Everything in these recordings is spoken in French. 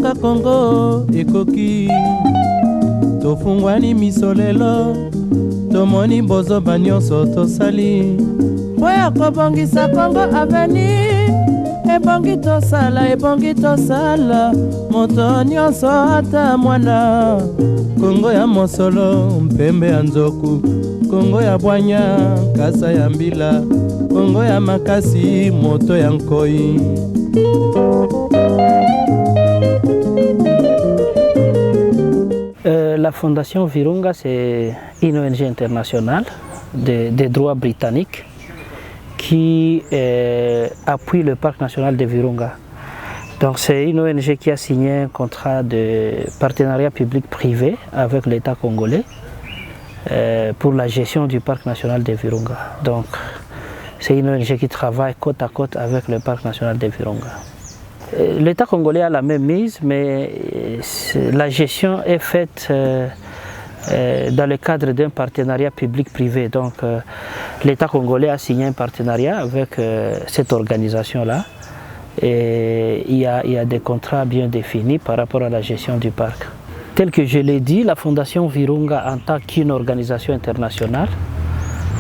mboka Congo ekoki tofungwani miso lelo tomoni bozoba nyonso tosali po ya kobongisa Congo aveni ebongi tosala moto nyonso ata mwana Congo ya mosolo mpembe ya nzoku Congo ya bwanya kasa ya mbila Congo ya makasi moto ya nkoi. La Fondation Virunga, c'est une ONG internationale des droits britanniques qui appuie le parc national de Virunga. Donc c'est une ONG qui a signé un contrat de partenariat public-privé avec l'État congolais pour la gestion du parc national de Virunga. Donc c'est une ONG qui travaille côte à côte avec le parc national de Virunga. L'État congolais a la même mise, mais la gestion est faite dans le cadre d'un partenariat public-privé. Donc l'État congolais a signé un partenariat avec cette organisation-là. Et il y a des contrats bien définis par rapport à la gestion du parc. Tel que je l'ai dit, la Fondation Virunga en tant qu'une organisation internationale,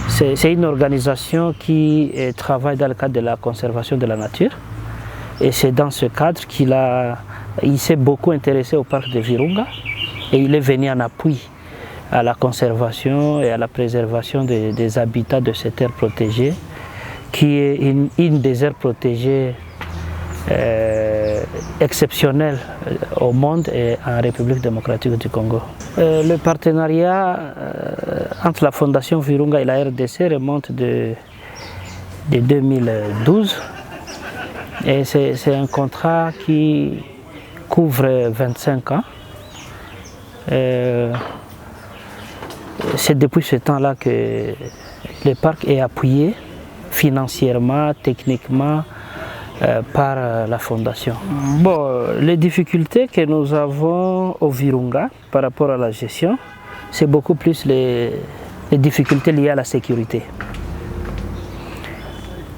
c'est une organisation qui travaille dans le cadre de la conservation de la nature. Et c'est dans ce cadre qu'il s'est beaucoup intéressé au parc de Virunga et il est venu en appui à la conservation et à la préservation des habitats de cette aire protégée, qui est une des aires protégées exceptionnelles au monde et en République démocratique du Congo. Le partenariat entre la Fondation Virunga et la RDC remonte de 2012. Et c'est un contrat qui couvre 25 ans. C'est depuis ce temps-là que le parc est appuyé financièrement, techniquement par la fondation. Bon, les difficultés que nous avons au Virunga par rapport à la gestion, c'est beaucoup plus les difficultés liées à la sécurité.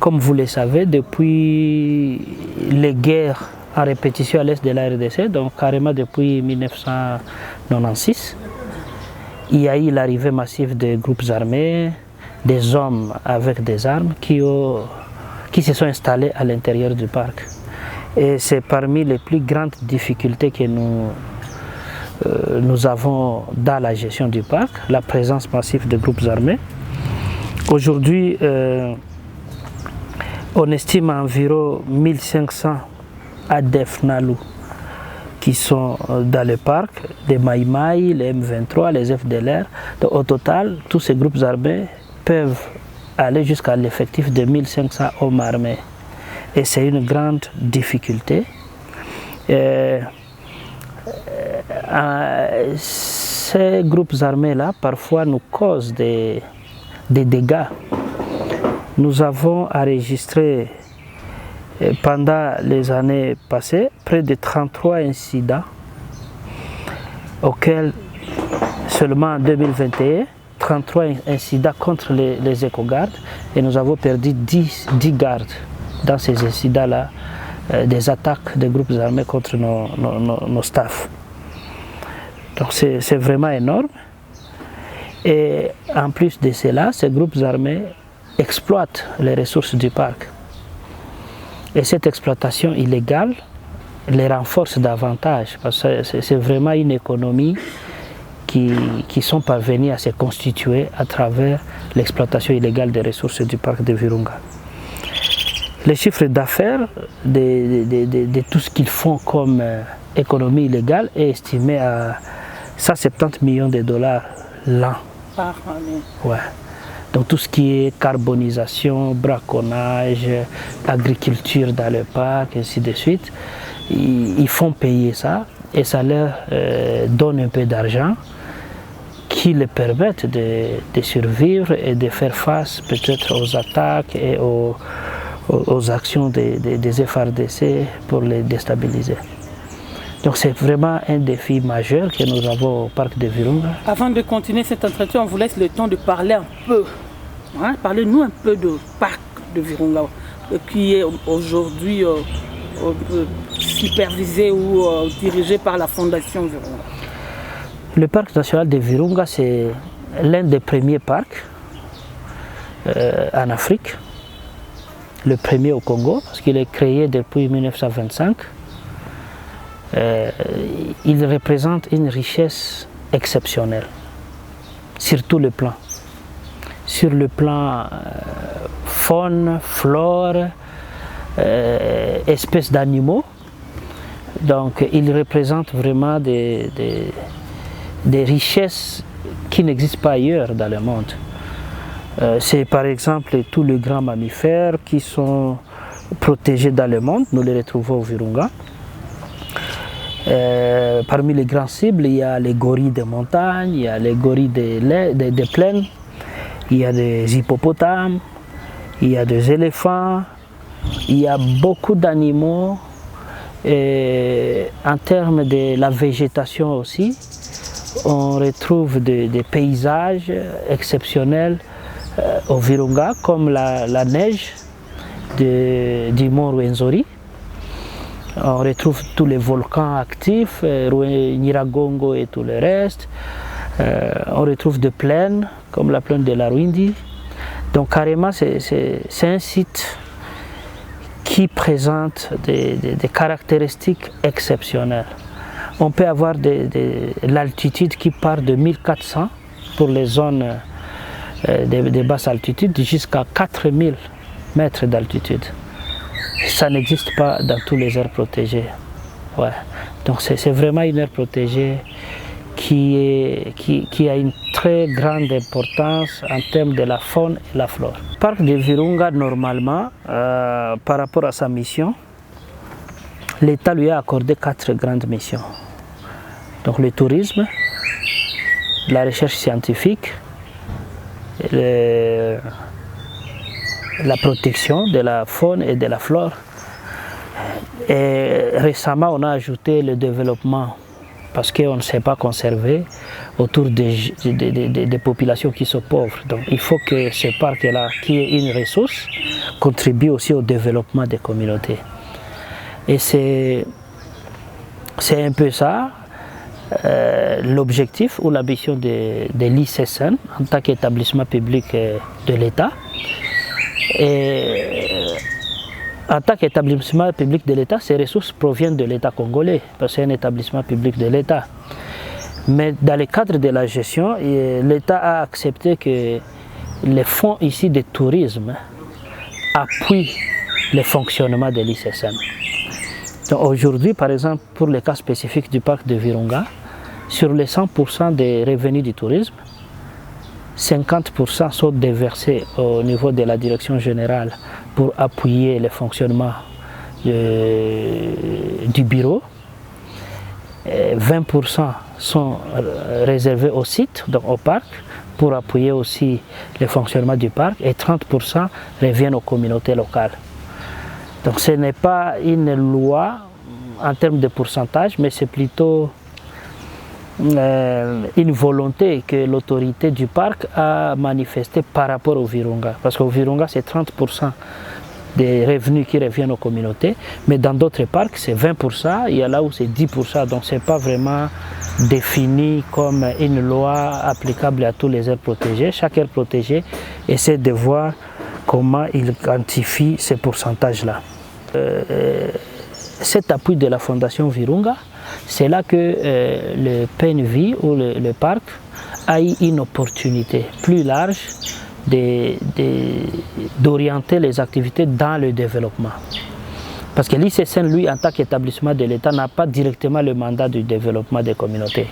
Comme vous le savez, depuis les guerres en répétition à l'est de la RDC, donc carrément depuis 1996, il y a eu l'arrivée massive des groupes armés, des hommes avec des armes qui se sont installés à l'intérieur du parc. Et c'est parmi les plus grandes difficultés que nous avons dans la gestion du parc, la présence massive de groupes armés. Aujourd'hui, on estime environ 1500 ADF Nalu qui sont dans le parc, les Maïmaï, les M23, les FDLR. Donc, au total, tous ces groupes armés peuvent aller jusqu'à l'effectif de 1500 hommes armés. Et c'est une grande difficulté. Ces groupes armés-là, parfois, nous causent des dégâts. Nous avons enregistré pendant les années passées près de 33 incidents auxquels seulement en 2021, 33 incidents contre les éco-gardes et nous avons perdu 10 gardes dans ces incidents-là, des attaques des groupes armés contre nos staffs. Donc c'est vraiment énorme. Et en plus de cela, ces groupes armés exploitent les ressources du parc. Et cette exploitation illégale les renforce davantage parce que c'est vraiment une économie qui sont parvenus à se constituer à travers l'exploitation illégale des ressources du parc de Virunga. Les chiffres d'affaires de tout ce qu'ils font comme économie illégale est estimé à 170 millions de dollars l'an. Par année. Ouais. Donc tout ce qui est carbonisation, braconnage, agriculture dans le parc, ainsi de suite, ils font payer ça et ça leur donne un peu d'argent qui les permettent de survivre et de faire face peut-être aux attaques et aux actions des FARDC pour les déstabiliser. Donc c'est vraiment un défi majeur que nous avons au parc de Virunga. Avant de continuer cet entretien, on vous laisse le temps de parler un peu. Parlez-nous un peu du parc de Virunga, qui est aujourd'hui supervisé ou dirigé par la Fondation Virunga? Le parc national de Virunga, c'est l'un des premiers parcs en Afrique, le premier au Congo, parce qu'il est créé depuis 1925. Il représente une richesse exceptionnelle sur tous les plans. Sur le plan faune, flore, espèces d'animaux. Donc il représente vraiment des richesses qui n'existent pas ailleurs dans le monde. C'est par exemple tous les grands mammifères qui sont protégés dans le monde, nous les retrouvons au Virunga. Parmi les grandes cibles, il y a les gorilles des montagnes, il y a les gorilles des plaines, il y a des hippopotames, il y a des éléphants, il y a beaucoup d'animaux. En termes de la végétation aussi, on retrouve des paysages exceptionnels au Virunga, comme la neige du mont Rwenzori. On retrouve tous les volcans actifs, Nyiragongo et tout le reste. On retrouve des plaines, comme la plaine de la Rwindi. Donc carrément, c'est un site qui présente des caractéristiques exceptionnelles. On peut avoir l'altitude qui part de 1400 pour les zones de basse altitude jusqu'à 4000 mètres d'altitude. Ça n'existe pas dans tous les aires protégées. Ouais. Donc c'est vraiment une aire protégée qui a une très grande importance en termes de la faune et la flore. Le parc de Virunga, normalement, par rapport à sa mission, l'État lui a accordé 4 grandes missions. Donc le tourisme, la recherche scientifique, la protection de la faune et de la flore. Et récemment, on a ajouté le développement parce qu'on ne sait pas conserver autour des populations qui sont pauvres. Donc il faut que ce parc-là, qui est une ressource, contribue aussi au développement des communautés. Et c'est un peu ça, l'objectif ou l'ambition de l'ICSN en tant qu'établissement public de l'État. Et en tant qu'établissement public de l'État, ces ressources proviennent de l'État congolais, parce que c'est un établissement public de l'État. Mais dans le cadre de la gestion, l'État a accepté que les fonds ici de tourisme appuient le fonctionnement de l'ICSN. Aujourd'hui, par exemple, pour le cas spécifique du parc de Virunga, sur les 100% des revenus du tourisme, 50% sont déversés au niveau de la direction générale pour appuyer le fonctionnement du bureau. 20% sont réservés au site, donc au parc, pour appuyer aussi le fonctionnement du parc, et 30% reviennent aux communautés locales. Donc ce n'est pas une loi en termes de pourcentage, mais c'est plutôt une volonté que l'autorité du parc a manifestée par rapport au Virunga. Parce qu'au Virunga, c'est 30% des revenus qui reviennent aux communautés, mais dans d'autres parcs, c'est 20%, il y a là où c'est 10%, donc ce n'est pas vraiment défini comme une loi applicable à tous les aires protégées. Chaque aire protégée essaie de voir comment il quantifie ces pourcentages-là. Cet appui de la Fondation Virunga, c'est là que le PNV ou le parc a eu une opportunité plus large d'orienter les activités dans le développement. Parce que l'ICSN, lui, en tant qu'établissement de l'État, n'a pas directement le mandat du développement des communautés.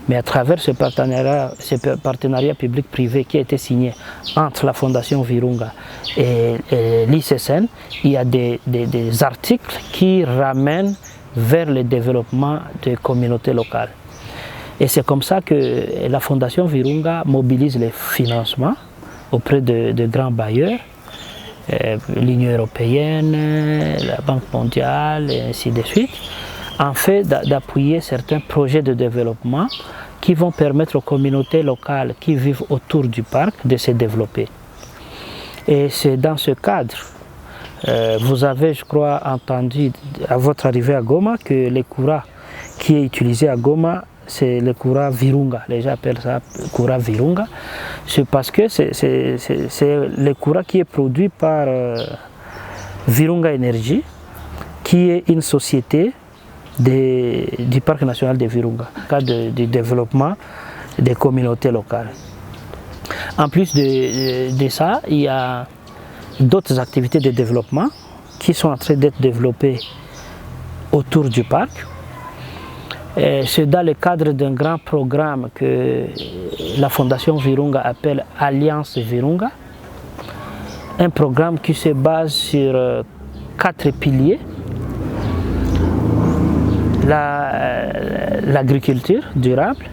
Mais à travers ce partenariat public-privé qui a été signé entre la Fondation Virunga et l'ICSN, il y a des articles qui ramènent vers le développement des communautés locales. Et c'est comme ça que la Fondation Virunga mobilise les financements auprès de grands bailleurs, l'Union européenne, la Banque mondiale, et ainsi de suite, en fait d'appuyer certains projets de développement qui vont permettre aux communautés locales qui vivent autour du parc de se développer. Et c'est dans ce cadre Vous avez, je crois, entendu à votre arrivée à Goma que le courant qui est utilisé à Goma, c'est le courant Virunga. Les gens appellent ça courant Virunga. C'est parce que c'est le courant qui est produit par Virunga Energy, qui est une société du Parc national de Virunga, dans le cadre du développement des communautés locales. En plus de ça, il y a d'autres activités de développement qui sont en train d'être développées autour du parc. C'est dans le cadre d'un grand programme que la Fondation Virunga appelle Alliance Virunga. Un programme qui se base sur 4 piliers. L'agriculture durable,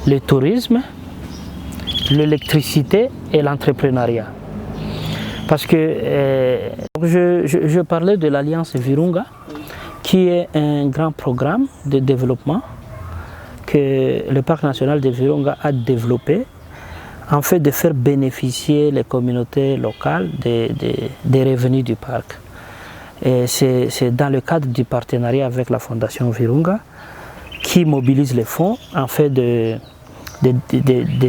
le tourisme, l'électricité et l'entrepreneuriat. Parce que je parlais de l'Alliance Virunga, qui est un grand programme de développement que le Parc national de Virunga a développé en fait de faire bénéficier les communautés locales des revenus du parc. C'est dans le cadre du partenariat avec la Fondation Virunga qui mobilise les fonds en fait de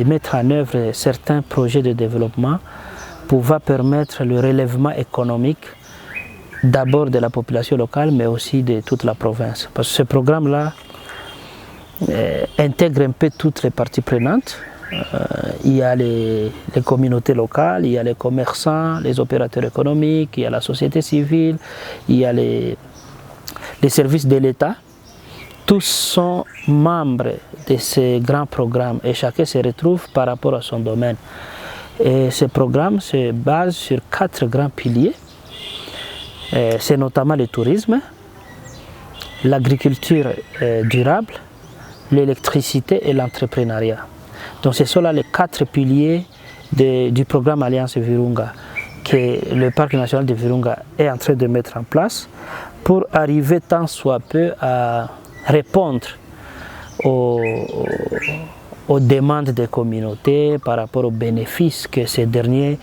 mettre en œuvre certains projets de développement pour permettre le relèvement économique d'abord de la population locale mais aussi de toute la province. Parce que ce programme-là intègre un peu toutes les parties prenantes. Il y a les communautés locales, il y a les commerçants, les opérateurs économiques, il y a la société civile, il y a les services de l'État. Tous sont membres de ces grands programmes et chacun se retrouve par rapport à son domaine. Et ce programme se base sur 4 grands piliers. C'est notamment le tourisme, l'agriculture durable, l'électricité et l'entrepreneuriat. Donc ce sont là les 4 piliers du programme Alliance Virunga que le Parc national de Virunga est en train de mettre en place pour arriver tant soit peu à répondre aux demandes des communautés par rapport aux bénéfices que ces derniers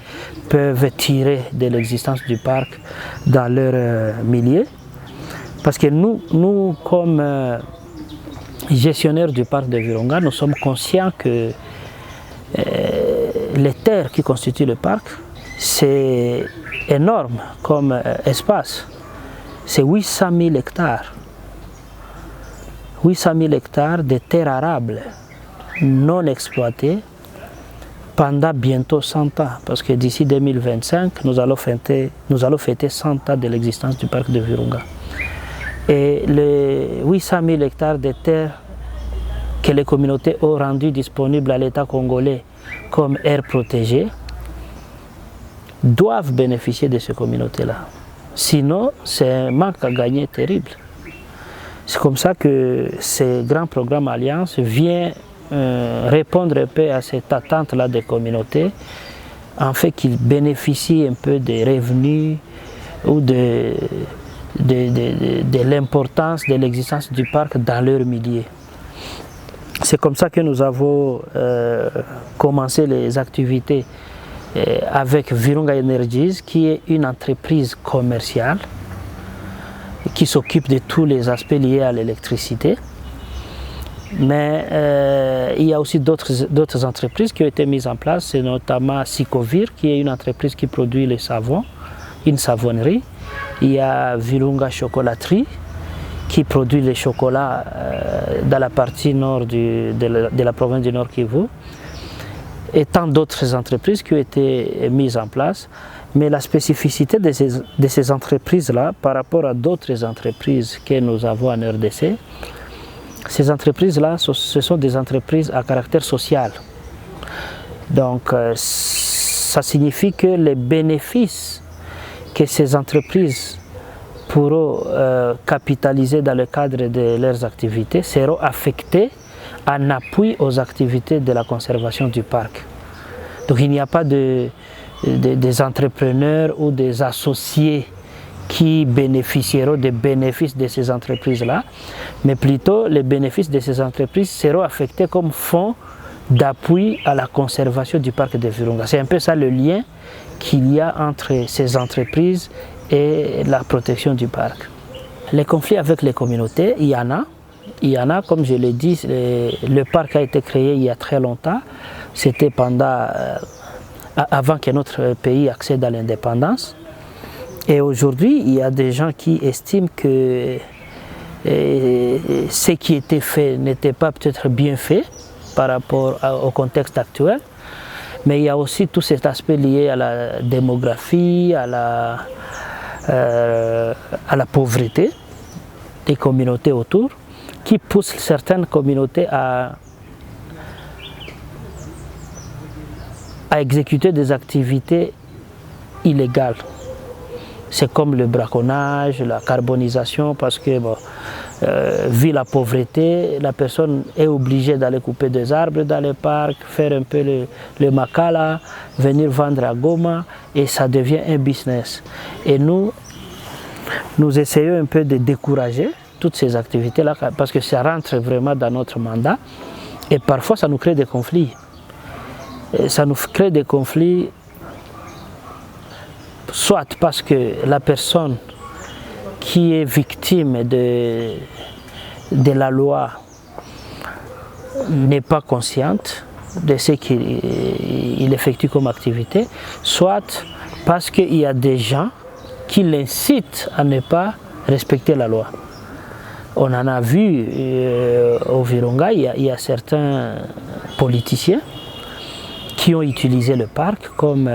peuvent tirer de l'existence du parc dans leur milieu. Parce que nous comme gestionnaires du parc de Virunga, nous sommes conscients que les terres qui constituent le parc, c'est énorme comme espace. C'est 800 000 hectares. 800 000 hectares de terres arables non exploitées pendant bientôt 100 ans. Parce que d'ici 2025, nous allons fêter 100 ans de l'existence du parc de Virunga. Et les 800 000 hectares de terres que les communautés ont rendu disponibles à l'État congolais comme aires protégées doivent bénéficier de ces communautés-là. Sinon, c'est un manque à gagner terrible. C'est comme ça que ce grand programme Alliance vient répondre un peu à cette attente-là des communautés, en fait qu'ils bénéficient un peu des revenus ou de l'importance de l'existence du parc dans leur milieu. C'est comme ça que nous avons commencé les activités avec Virunga Energies, qui est une entreprise commerciale qui s'occupe de tous les aspects liés à l'électricité. Mais il y a aussi d'autres entreprises qui ont été mises en place, c'est notamment Sicovir, qui est une entreprise qui produit les savons, une savonnerie. Il y a Virunga Chocolaterie, qui produit les chocolats dans la partie nord de la province du Nord Kivu, et tant d'autres entreprises qui ont été mises en place. Mais la spécificité de ces entreprises-là par rapport à d'autres entreprises que nous avons en RDC, ces entreprises-là, ce sont des entreprises à caractère social. Donc ça signifie que les bénéfices que ces entreprises pourront capitaliser dans le cadre de leurs activités seront affectés en appui aux activités de la conservation du parc. Donc il n'y a pas des entrepreneurs ou des associés qui bénéficieront des bénéfices de ces entreprises-là, mais plutôt les bénéfices de ces entreprises seront affectés comme fonds d'appui à la conservation du parc de Virunga. C'est un peu ça le lien qu'il y a entre ces entreprises et la protection du parc. Les conflits avec les communautés, il y en a. Il y en a, comme je l'ai dit, le parc a été créé il y a très longtemps. C'était avant que notre pays accède à l'indépendance. Et aujourd'hui, il y a des gens qui estiment que ce qui était fait n'était pas peut-être bien fait par rapport au contexte actuel. Mais il y a aussi tout cet aspect lié à la démographie, à la pauvreté des communautés autour, qui pousse certaines communautés à exécuter des activités illégales. C'est comme le braconnage, la carbonisation, parce que vu la pauvreté, la personne est obligée d'aller couper des arbres dans le parc, faire un peu le makala, venir vendre à Goma, et ça devient un business. Et nous essayons un peu de décourager toutes ces activités-là, parce que ça rentre vraiment dans notre mandat, et parfois ça nous crée des conflits. Et ça nous crée des conflits soit parce que la personne qui est victime de la loi n'est pas consciente de ce qu'il effectue comme activité, soit parce qu'il y a des gens qui l'incitent à ne pas respecter la loi. On en a vu au Virunga, il y a certains politiciens qui ont utilisé le parc comme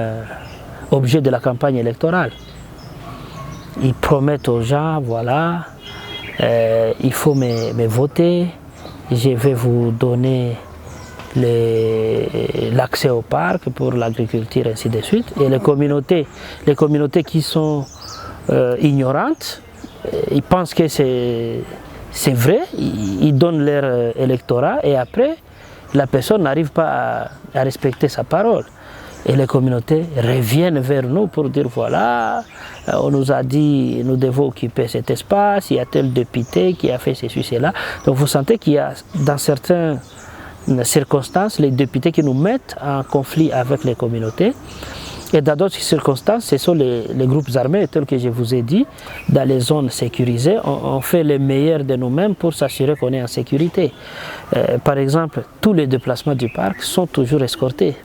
objet de la campagne électorale. Ils promettent aux gens, voilà, il faut me voter, je vais vous donner l'accès au parc pour l'agriculture, ainsi de suite. Et les communautés qui sont ignorantes, ils pensent que c'est vrai, ils donnent leur électorat et après, la personne n'arrive pas à respecter sa parole. Et les communautés reviennent vers nous pour dire voilà, on nous a dit nous devons occuper cet espace, il y a tel député qui a fait ceci, cela. Donc vous sentez qu'il y a dans certaines circonstances les députés qui nous mettent en conflit avec les communautés. Et dans d'autres circonstances, ce sont les groupes armés, tels que je vous ai dit, dans les zones sécurisées, on fait le meilleur de nous-mêmes pour s'assurer qu'on est en sécurité. Par exemple, tous les déplacements du parc sont toujours escortés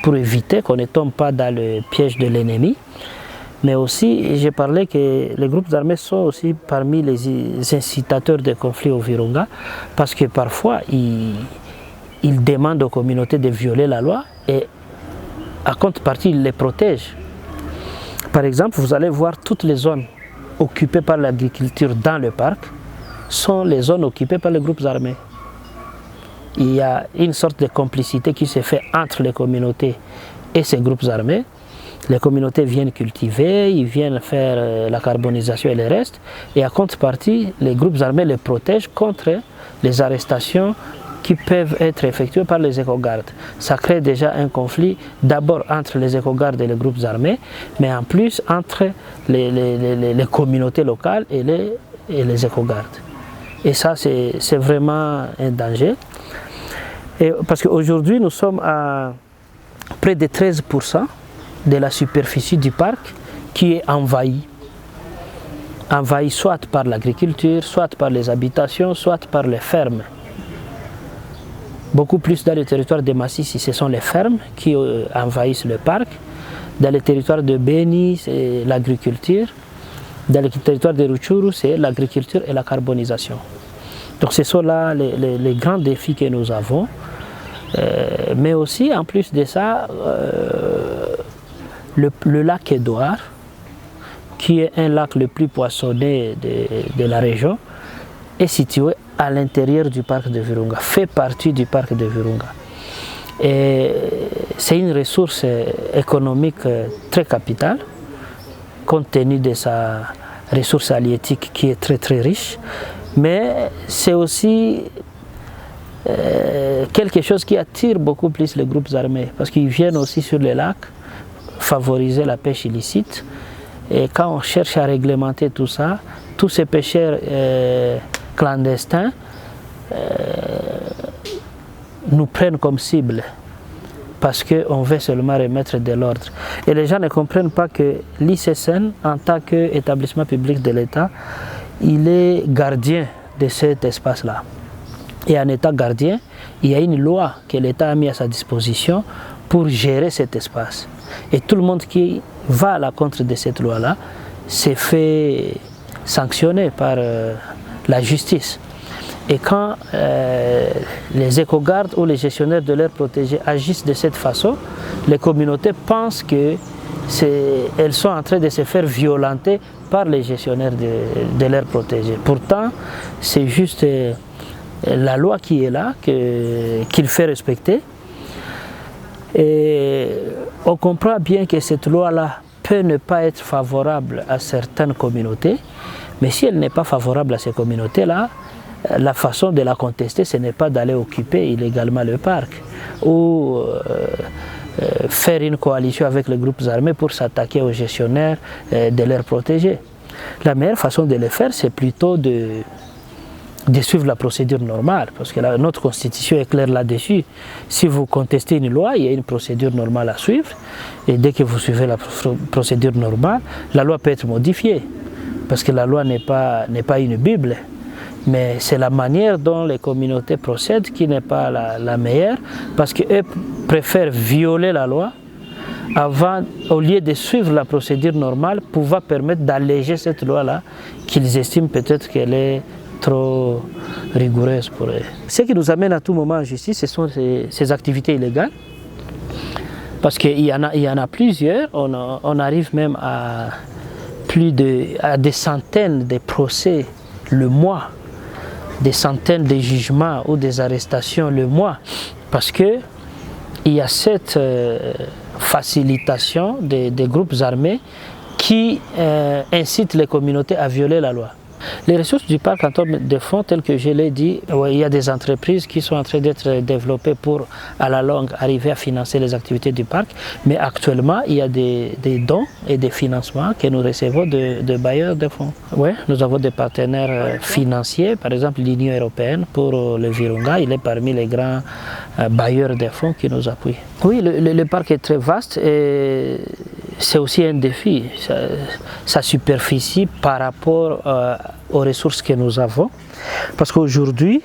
pour éviter qu'on ne tombe pas dans le piège de l'ennemi. Mais aussi, j'ai parlé que les groupes armés sont aussi parmi les incitateurs de conflits au Virunga, parce que parfois, ils demandent aux communautés de violer la loi et à contrepartie, ils les protègent. Par exemple, vous allez voir toutes les zones occupées par l'agriculture dans le parc sont les zones occupées par les groupes armés. Il y a une sorte de complicité qui se fait entre les communautés et ces groupes armés. Les communautés viennent cultiver, ils viennent faire la carbonisation et le reste. Et à contrepartie, les groupes armés les protègent contre les arrestations qui peuvent être effectuées par les éco-gardes. Ça crée déjà un conflit d'abord entre les éco-gardes et les groupes armés, mais en plus entre les communautés locales et les éco-gardes. Et ça, c'est vraiment un danger. Et parce qu'aujourd'hui, nous sommes à près de 13% de la superficie du parc qui est envahie. Envahie soit par l'agriculture, soit par les habitations, soit par les fermes. Beaucoup plus dans le territoire de Massissi, ce sont les fermes qui envahissent le parc. Dans le territoire de Beni, c'est l'agriculture. Dans le territoire de Rutshuru, c'est l'agriculture et la carbonisation. Donc ce sont là les grands défis que nous avons. Mais aussi, en plus de ça, le lac Édouard, qui est un lac le plus poissonné de la région, est situé à l'intérieur du parc de Virunga, fait partie du parc de Virunga. Et c'est une ressource économique très capitale, compte tenu de sa ressource halieutique qui est très très riche, mais c'est aussi quelque chose qui attire beaucoup plus les groupes armés, parce qu'ils viennent aussi sur les lacs favoriser la pêche illicite. Et quand on cherche à réglementer tout ça, tous ces pêcheurs clandestins nous prennent comme cible parce qu'on veut seulement remettre de l'ordre. Et les gens ne comprennent pas que l'ICSN, en tant qu'établissement public de l'État, il est gardien de cet espace-là. Et en état gardien, il y a une loi que l'État a mise à sa disposition pour gérer cet espace. Et tout le monde qui va à l'encontre de cette loi-là s'est fait sanctionner par la justice. Et quand les éco-gardes ou les gestionnaires de l'air protégé agissent de cette façon, les communautés pensent qu'elles sont en train de se faire violenter par les gestionnaires de l'air protégé. Pourtant, c'est juste la loi qui est là, qu'il fait respecter. Et on comprend bien que cette loi-là peut ne pas être favorable à certaines communautés, mais si elle n'est pas favorable à ces communautés-là, la façon de la contester, ce n'est pas d'aller occuper illégalement le parc ou faire une coalition avec les groupes armés pour s'attaquer aux gestionnaires de l'air protégé. La meilleure façon de le faire, c'est plutôt de suivre la procédure normale, parce que notre constitution est claire là-dessus. Si vous contestez une loi, il y a une procédure normale à suivre, et dès que vous suivez la procédure normale, la loi peut être modifiée, parce que la loi n'est pas une Bible. Mais c'est la manière dont les communautés procèdent qui n'est pas la meilleure, parce qu'eux préfèrent violer la loi avant, au lieu de suivre la procédure normale, pouvoir permettre d'alléger cette loi-là, qu'ils estiment peut-être qu'elle est trop rigoureuse pour eux. Ce qui nous amène à tout moment en justice, ce sont ces activités illégales, parce qu'il y en a plusieurs, on arrive même à des centaines de procès le mois, des centaines de jugements ou des arrestations le mois, parce qu'il y a cette facilitation des groupes armés qui incitent les communautés à violer la loi. Les ressources du parc en termes de fonds, tel que je l'ai dit, il y a des entreprises qui sont en train d'être développées pour, à la longue, arriver à financer les activités du parc. Mais actuellement, il y a des dons et des financements que nous recevons de bailleurs de fonds. Oui, nous avons des partenaires financiers, par exemple l'Union européenne pour le Virunga, il est parmi les grands bailleurs de fonds qui nous appuient. Oui, le parc est très vaste et c'est aussi un défi, sa superficie par rapport aux ressources que nous avons. Parce qu'aujourd'hui,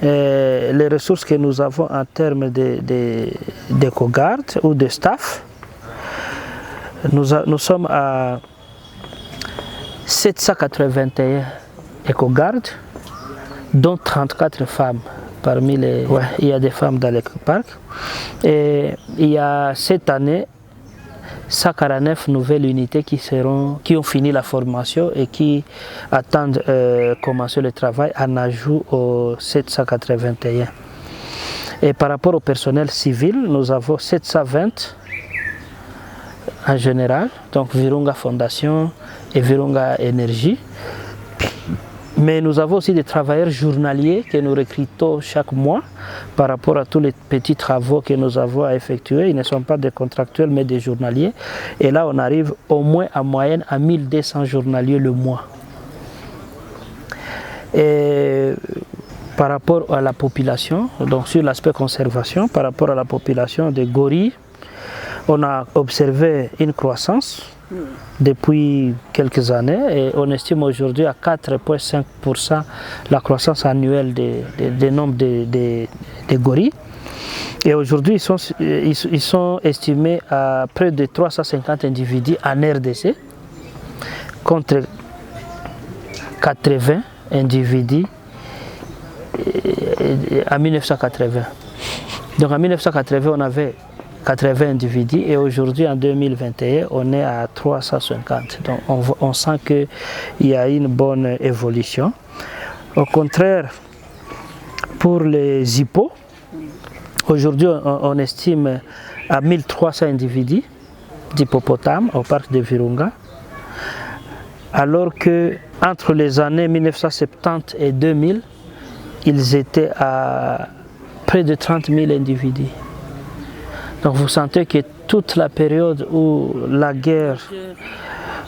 les ressources que nous avons en termes d'éco-garde ou de staff, nous sommes à 781 éco-gardes, dont 34 femmes. Parmi les, il y a des femmes dans l'éco-parc. Et il y a cette année 149 nouvelles unités qui ont fini la formation et qui attendent commencer le travail en ajout aux 781. Et par rapport au personnel civil, nous avons 720 en général, donc Virunga Fondation et Virunga Énergie. Mais nous avons aussi des travailleurs journaliers que nous recrutons chaque mois par rapport à tous les petits travaux que nous avons à effectuer. Ils ne sont pas des contractuels mais des journaliers. Et là, on arrive au moins en moyenne à 1200 journaliers le mois. Et par rapport à la population, donc sur l'aspect conservation, par rapport à la population des gorilles, on a observé une croissance depuis quelques années et on estime aujourd'hui à 4,5% la croissance annuelle des nombres de gorilles. Et aujourd'hui, ils sont estimés à près de 350 individus en RDC contre 80 individus en 1980. Donc en 1980, on avait 80 individus et aujourd'hui en 2021 on est à 350. Donc on sent qu'il y a une bonne évolution. Au contraire, pour les hippos, aujourd'hui on estime à 1300 individus d'hippopotames au parc de Virunga, alors que entre les années 1970 et 2000, ils étaient à près de 30 000 individus. Donc vous sentez que toute la période où la guerre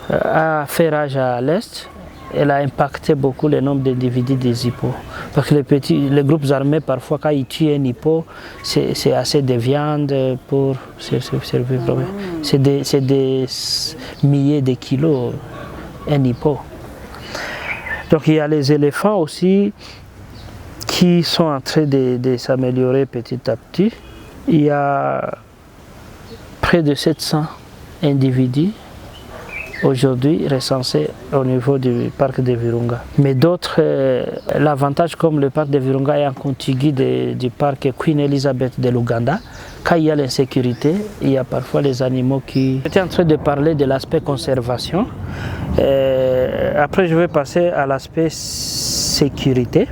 a fait rage à l'Est, elle a impacté beaucoup le nombre d'individus des hippos. Parce que les groupes armés, parfois, quand ils tuent un hippo, c'est assez de viande pour se servir. C'est des milliers de kilos, un hippo. Donc il y a les éléphants aussi qui sont en train de s'améliorer petit à petit. Il y a près de 700 individus aujourd'hui recensés au niveau du parc de Virunga. Mais d'autres, l'avantage comme le parc de Virunga est en contigu du parc Queen Elizabeth de l'Ouganda, quand il y a l'insécurité, il y a parfois les animaux qui... J'étais en train de parler de l'aspect conservation. Après, je vais passer à l'aspect sécurité.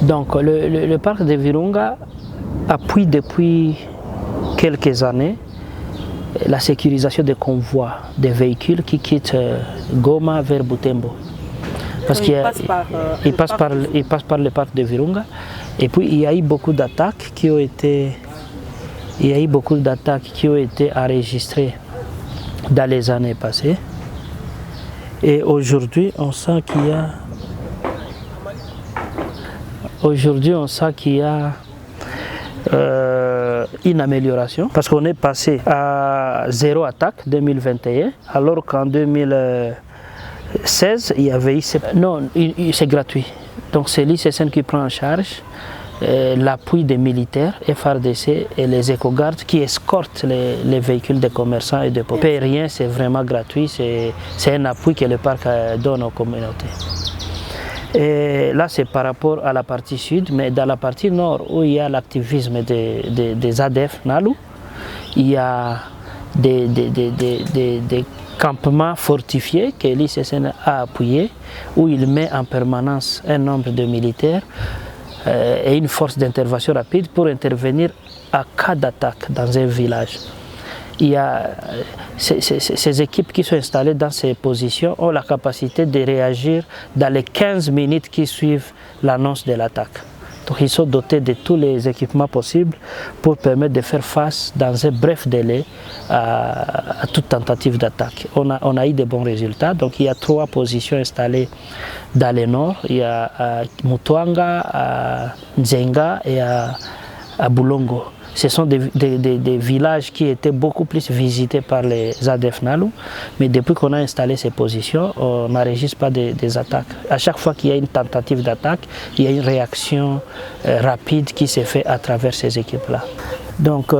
Donc, le parc de Virunga appuie depuis quelques années la sécurisation des convois, des véhicules qui quittent Goma vers Butembo. Parce qu'il passe par le parc de Virunga. Et puis il y a eu beaucoup d'attaques qui ont été enregistrées dans les années passées. Et aujourd'hui, on sent qu'il y a une amélioration parce qu'on est passé à 0 attaque 2021 alors qu'en 2016 il y avait eu... Non, c'est gratuit. Donc c'est l'ICSN qui prend en charge l'appui des militaires, FRDC et les éco-gardes qui escortent les véhicules des commerçants et des populations. Rien, c'est vraiment gratuit, c'est un appui que le parc donne aux communautés. Et là, c'est par rapport à la partie sud, mais dans la partie nord, où il y a l'activisme des ADF Nalu, il y a des campements fortifiés que l'ICSN a appuyés, où il met en permanence un nombre de militaires et une force d'intervention rapide pour intervenir à cas d'attaque dans un village. Il y a ces équipes qui sont installées dans ces positions ont la capacité de réagir dans les 15 minutes qui suivent l'annonce de l'attaque. Donc ils sont dotés de tous les équipements possibles pour permettre de faire face dans un bref délai à toute tentative d'attaque. On a eu de bons résultats. Donc il y a 3 positions installées dans le nord. Il y a à Mutuanga, à Nzenga et à Bulongo. Ce sont des villages qui étaient beaucoup plus visités par les ADF Nalu, mais depuis qu'on a installé ces positions, on n'enregistre pas des attaques. À chaque fois qu'il y a une tentative d'attaque, il y a une réaction rapide qui se fait à travers ces équipes-là. Donc,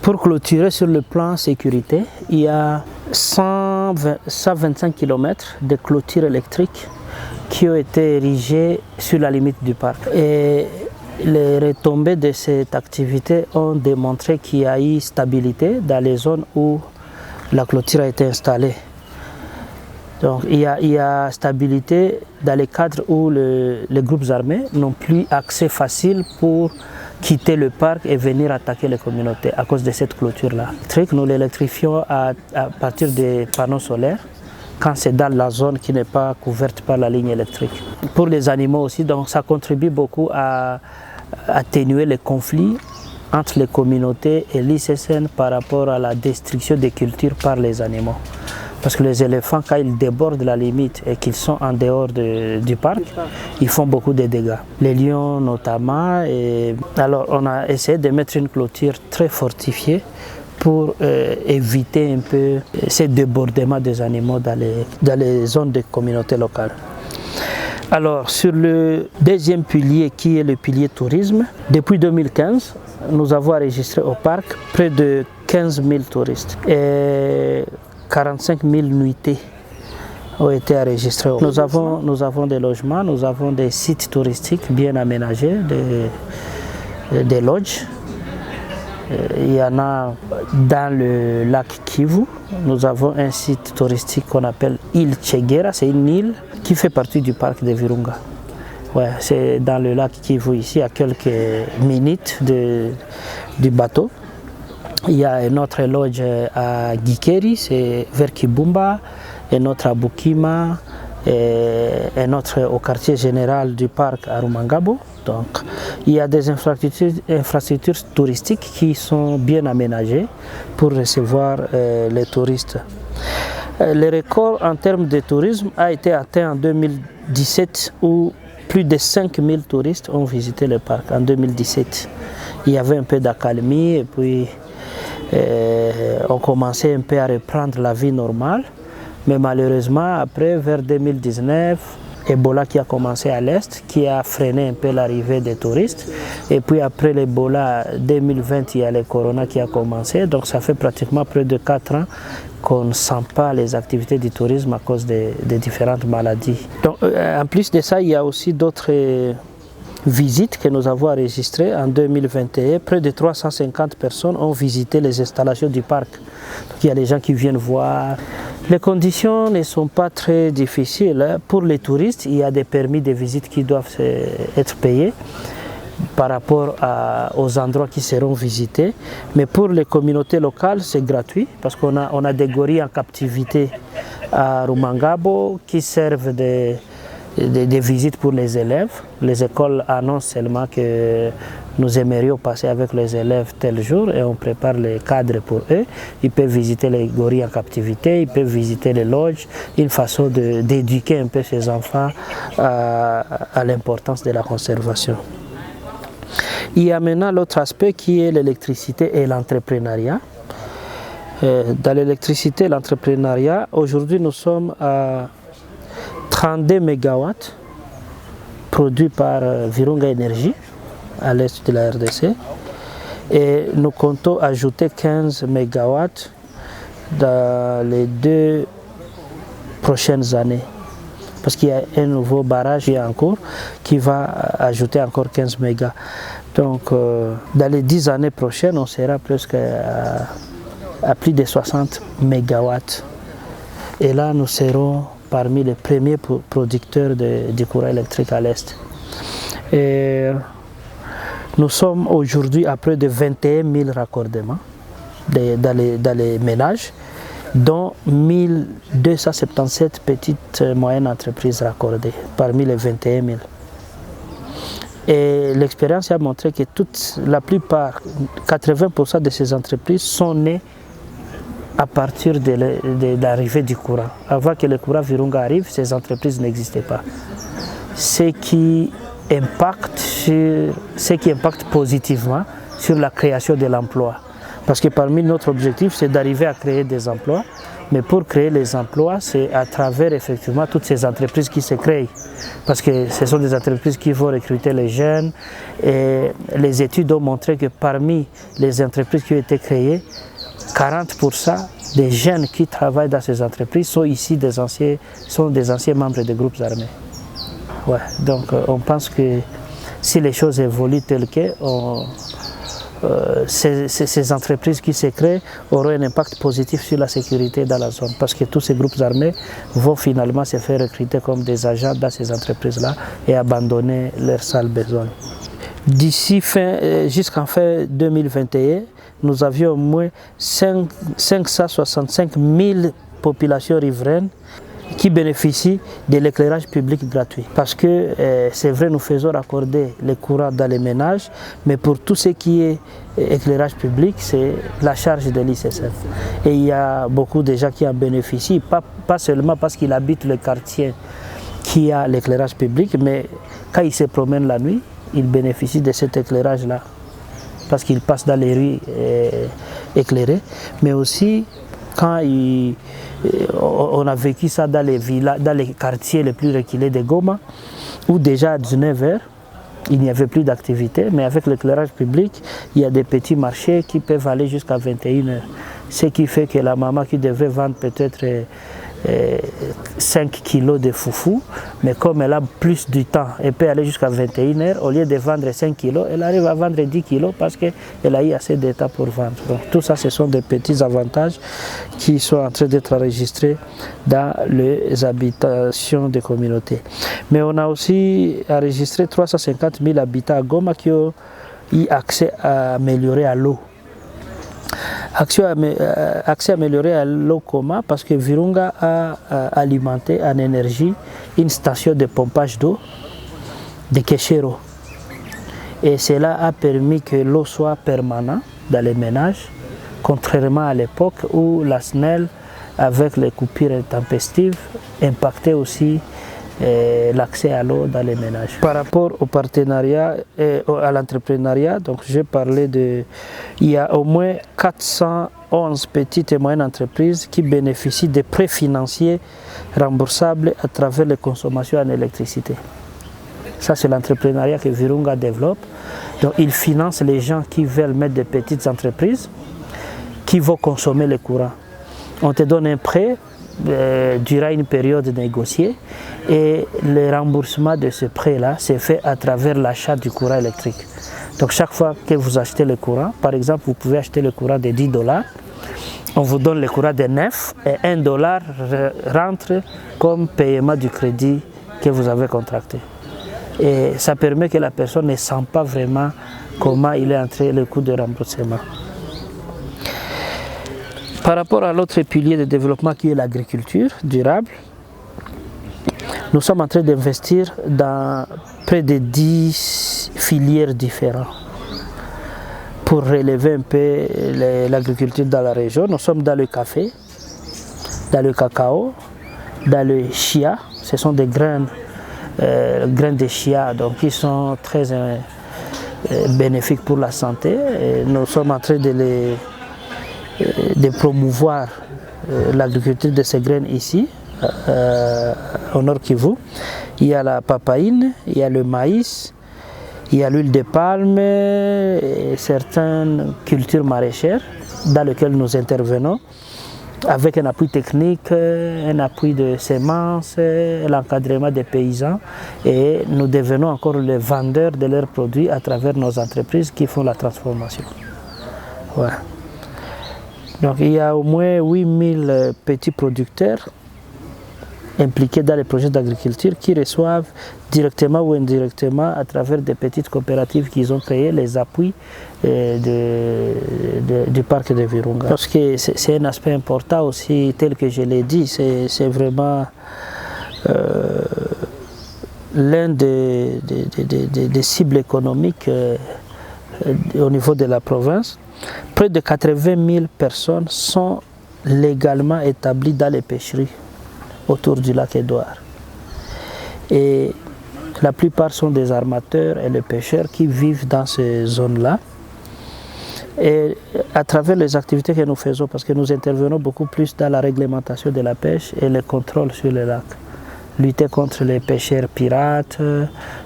pour clôturer sur le plan sécurité, il y a 125 km de clôture électrique qui ont été érigées sur la limite du parc. Et les retombées de cette activité ont démontré qu'il y a eu stabilité dans les zones où la clôture a été installée. Donc il y a stabilité dans les cadres où les groupes armés n'ont plus accès facile pour quitter le parc et venir attaquer les communautés à cause de cette clôture-là. Nous l'électrifions à partir des panneaux solaires quand c'est dans la zone qui n'est pas couverte par la ligne électrique. Pour les animaux aussi, donc ça contribue beaucoup à atténuer les conflits entre les communautés et l'ICSN par rapport à la destruction des cultures par les animaux. Parce que les éléphants, quand ils débordent la limite et qu'ils sont en dehors du parc, ils font beaucoup de dégâts. Les lions notamment. Alors on a essayé de mettre une clôture très fortifiée pour éviter un peu ces débordements des animaux dans les zones de communautés locales. Alors, sur le deuxième pilier qui est le pilier tourisme, depuis 2015, nous avons enregistré au parc près de 15 000 touristes et 45 000 nuitées ont été enregistrées. Nous avons des logements, nous avons des sites touristiques bien aménagés, des lodges. Il y en a dans le lac Kivu. Nous avons un site touristique qu'on appelle île Tchegera, c'est une île qui fait partie du parc de Virunga. Ouais, c'est dans le lac Kivu ici, à quelques minutes du bateau. Il y a un autre lodge à Gikeri, c'est vers Kibumba, un autre à Bukima, et un autre au quartier général du parc à Rumangabo. Donc, il y a des infrastructures touristiques qui sont bien aménagées pour recevoir les touristes. Le record en termes de tourisme a été atteint en 2017 où plus de 5000 touristes ont visité le parc en 2017. Il y avait un peu d'accalmie et puis on commençait un peu à reprendre la vie normale. Mais malheureusement, après, vers 2019, Ebola qui a commencé à l'est, qui a freiné un peu l'arrivée des touristes. Et puis après l'Ebola 2020, il y a le Corona qui a commencé. Donc ça fait pratiquement près de 4 ans qu'on ne sent pas les activités du tourisme à cause des différentes maladies. Donc, en plus de ça, il y a aussi d'autres visites que nous avons enregistrées en 2021. Près de 350 personnes ont visité les installations du parc. Donc, il y a des gens qui viennent voir. Les conditions ne sont pas très difficiles. Pour les touristes, il y a des permis de visite qui doivent être payés par rapport aux endroits qui seront visités. Mais pour les communautés locales, c'est gratuit parce qu'on a des gorilles en captivité à Rumangabo qui servent des visites pour les élèves. Les écoles annoncent seulement que nous aimerions passer avec les élèves tel jour et on prépare les cadres pour eux. Ils peuvent visiter les gorilles en captivité, ils peuvent visiter les lodges, une façon d'éduquer un peu ces enfants à l'importance de la conservation. Il y a maintenant l'autre aspect qui est l'électricité et l'entrepreneuriat. Dans l'électricité et l'entrepreneuriat, aujourd'hui nous sommes à 32 MW produits par Virunga Energy à l'est de la RDC et nous comptons ajouter 15 MW dans les 2 prochaines années parce qu'il y a un nouveau barrage qui est en cours qui va ajouter encore 15 MW. Donc dans les 10 années prochaines on sera presque à plus de 60 MW et là nous serons parmi les premiers producteurs du courant électrique à l'Est. Nous sommes aujourd'hui à près de 21 000 raccordements dans les ménages, dont 1277 petites et moyennes entreprises raccordées, parmi les 21 000. Et l'expérience a montré que la plupart, 80% de ces entreprises sont nées à partir de l'arrivée du courant. Avant que le courant Virunga arrive, ces entreprises n'existaient pas. Ce qui impacte positivement sur la création de l'emploi. Parce que parmi notre objectif, c'est d'arriver à créer des emplois. Mais pour créer les emplois, c'est à travers effectivement toutes ces entreprises qui se créent. Parce que ce sont des entreprises qui vont recruter les jeunes. Et les études ont montré que parmi les entreprises qui ont été créées, 40% des jeunes qui travaillent dans ces entreprises sont ici des anciens membres des groupes armés. Ouais, donc on pense que si les choses évoluent telles que ces entreprises qui se créent auront un impact positif sur la sécurité dans la zone parce que tous ces groupes armés vont finalement se faire recruter comme des agents dans ces entreprises-là et abandonner leurs sales besoins. D'ici jusqu'en fin 2021, nous avions au moins 565 000 populations riveraines qui bénéficient de l'éclairage public gratuit. Parce que c'est vrai, nous faisons raccorder les courants dans les ménages, mais pour tout ce qui est éclairage public, c'est la charge de l'ICSF. Et il y a beaucoup de gens qui en bénéficient, pas seulement parce qu'ils habitent le quartier qui a l'éclairage public, mais quand ils se promènent la nuit, ils bénéficient de cet éclairage-là. Parce qu'ils passent dans les rues éclairées, mais aussi quand on a vécu ça dans les villas, dans les quartiers les plus reculés de Goma, où déjà à 19h, il n'y avait plus d'activité, mais avec l'éclairage public, il y a des petits marchés qui peuvent aller jusqu'à 21h. Ce qui fait que la maman qui devait vendre peut-être 5 kilos de foufou, mais comme elle a plus du temps, elle peut aller jusqu'à 21h, au lieu de vendre 5 kilos, elle arrive à vendre 10 kilos parce qu'elle a eu assez de temps pour vendre. Donc tout ça, ce sont des petits avantages qui sont en train d'être enregistrés dans les habitations des communautés. Mais on a aussi enregistré 350 000 habitants à Goma qui ont eu accès amélioré à l'eau. Accès amélioré à l'eau comment? Parce que Virunga a alimenté en énergie une station de pompage d'eau de Keshero. Et cela a permis que l'eau soit permanente dans les ménages, contrairement à l'époque où la SNEL avec les coupures intempestives, impactait aussi l'accès à l'eau dans les ménages. Par rapport au partenariat et à l'entrepreneuriat, donc j'ai parlé il y a au moins 411 petites et moyennes entreprises qui bénéficient des prêts financiers remboursables à travers les consommations en électricité. Ça, c'est l'entrepreneuriat que Virunga développe. Donc, il finance les gens qui veulent mettre des petites entreprises qui vont consommer le courant. On te donne un prêt durant une période négociée et le remboursement de ce prêt-là c'est fait à travers l'achat du courant électrique. Donc, chaque fois que vous achetez le courant, par exemple, vous pouvez acheter le courant de 10 $, on vous donne le courant de 9 et 1 $ rentre comme paiement du crédit que vous avez contracté. Et ça permet que la personne ne sent pas vraiment comment il est entré le coût de remboursement. Par rapport à l'autre pilier de développement qui est l'agriculture durable, nous sommes en train d'investir dans près de 10 filières différentes pour relever un peu l'agriculture dans la région. Nous sommes dans le café, dans le cacao, dans le chia. Ce sont des graines de chia donc, qui sont très bénéfiques pour la santé. Et nous sommes en train de promouvoir l'agriculture de ces graines ici, au Nord Kivu. Il y a la papaïne, il y a le maïs, il y a l'huile de palme et certaines cultures maraîchères dans lesquelles nous intervenons avec un appui technique, un appui de semences, l'encadrement des paysans et nous devenons encore les vendeurs de leurs produits à travers nos entreprises qui font la transformation. Ouais. Donc il y a au moins 8000 petits producteurs impliqués dans les projets d'agriculture qui reçoivent directement ou indirectement à travers des petites coopératives qu'ils ont créées les appuis du parc de Virunga. Parce que c'est un aspect important aussi, tel que je l'ai dit, c'est vraiment l'un des cibles économiques au niveau de la province. Près de 80 000 personnes sont légalement établies dans les pêcheries autour du lac Édouard. Et la plupart sont des armateurs et les pêcheurs qui vivent dans ces zones-là. Et à travers les activités que nous faisons, parce que nous intervenons beaucoup plus dans la réglementation de la pêche et le contrôle sur les lacs. Lutter contre les pêcheurs pirates,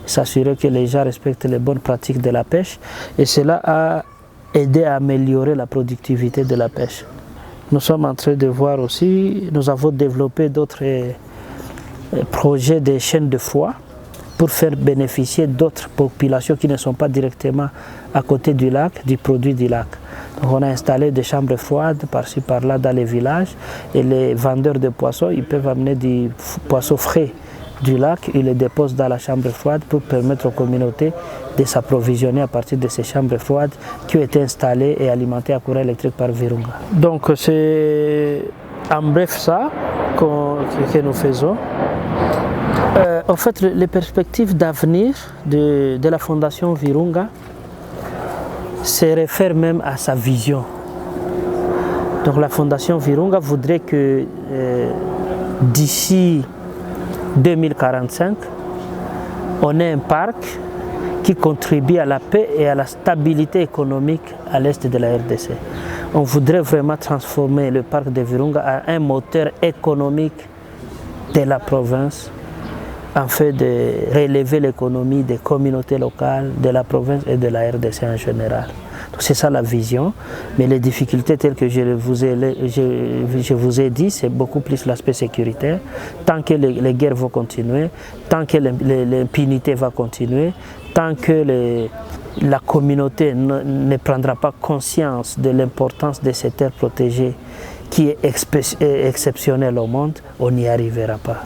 s'assurer que les gens respectent les bonnes pratiques de la pêche. Et cela a aidé à améliorer la productivité de la pêche. Nous sommes en train de voir aussi, nous avons développé d'autres projets de chaînes de froid pour faire bénéficier d'autres populations qui ne sont pas directement à côté du lac, du produit du lac. Donc on a installé des chambres froides par-ci par-là dans les villages et les vendeurs de poissons, ils peuvent amener du poisson frais du lac, ils les déposent dans la chambre froide pour permettre aux communautés de s'approvisionner à partir de ces chambres froides qui ont été installées et alimentées à courant électrique par Virunga. Donc c'est en bref ça que nous faisons. En fait, les perspectives d'avenir de la Fondation Virunga se réfèrent même à sa vision. Donc la Fondation Virunga voudrait que d'ici 2045, on ait un parc qui contribue à la paix et à la stabilité économique à l'est de la RDC. On voudrait vraiment transformer le parc de Virunga en un moteur économique de la province, afin de relever l'économie des communautés locales, de la province et de la RDC en général. C'est ça la vision, mais les difficultés telles que je vous ai dit, c'est beaucoup plus l'aspect sécuritaire. Tant que les guerres vont continuer, tant que l'impunité va continuer, tant que la communauté ne prendra pas conscience de l'importance de ces terres protégées qui est exceptionnelle au monde, on n'y arrivera pas.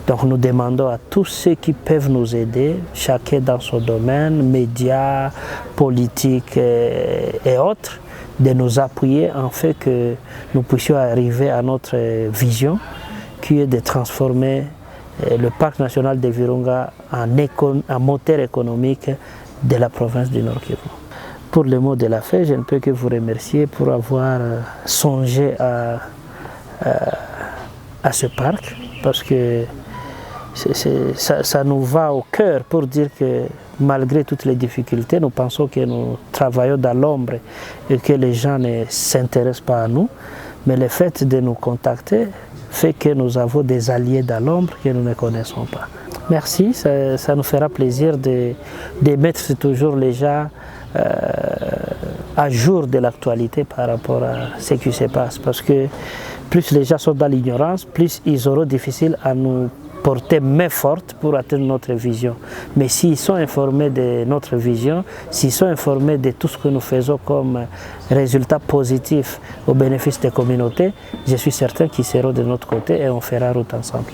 Donc nous demandons à tous ceux qui peuvent nous aider, chacun dans son domaine, médias, politiques et autres, de nous appuyer en fait que nous puissions arriver à notre vision qui est de transformer le parc national de Virunga en moteur économique de la province du Nord Kivu. Pour le mot de la fin, je ne peux que vous remercier pour avoir songé à à ce parc, parce que ça nous va au cœur pour dire que malgré toutes les difficultés, nous pensons que nous travaillons dans l'ombre et que les gens ne s'intéressent pas à nous, mais le fait de nous contacter fait que nous avons des alliés dans l'ombre que nous ne connaissons pas. Merci, ça nous fera plaisir de mettre toujours les gens à jour de l'actualité par rapport à ce qui se passe. Parce que plus les gens sont dans l'ignorance, plus ils auront difficile à nous porter main forte pour atteindre notre vision. Mais s'ils sont informés de notre vision, s'ils sont informés de tout ce que nous faisons comme résultat positif au bénéfice des communautés, je suis certain qu'ils seront de notre côté et on fera route ensemble.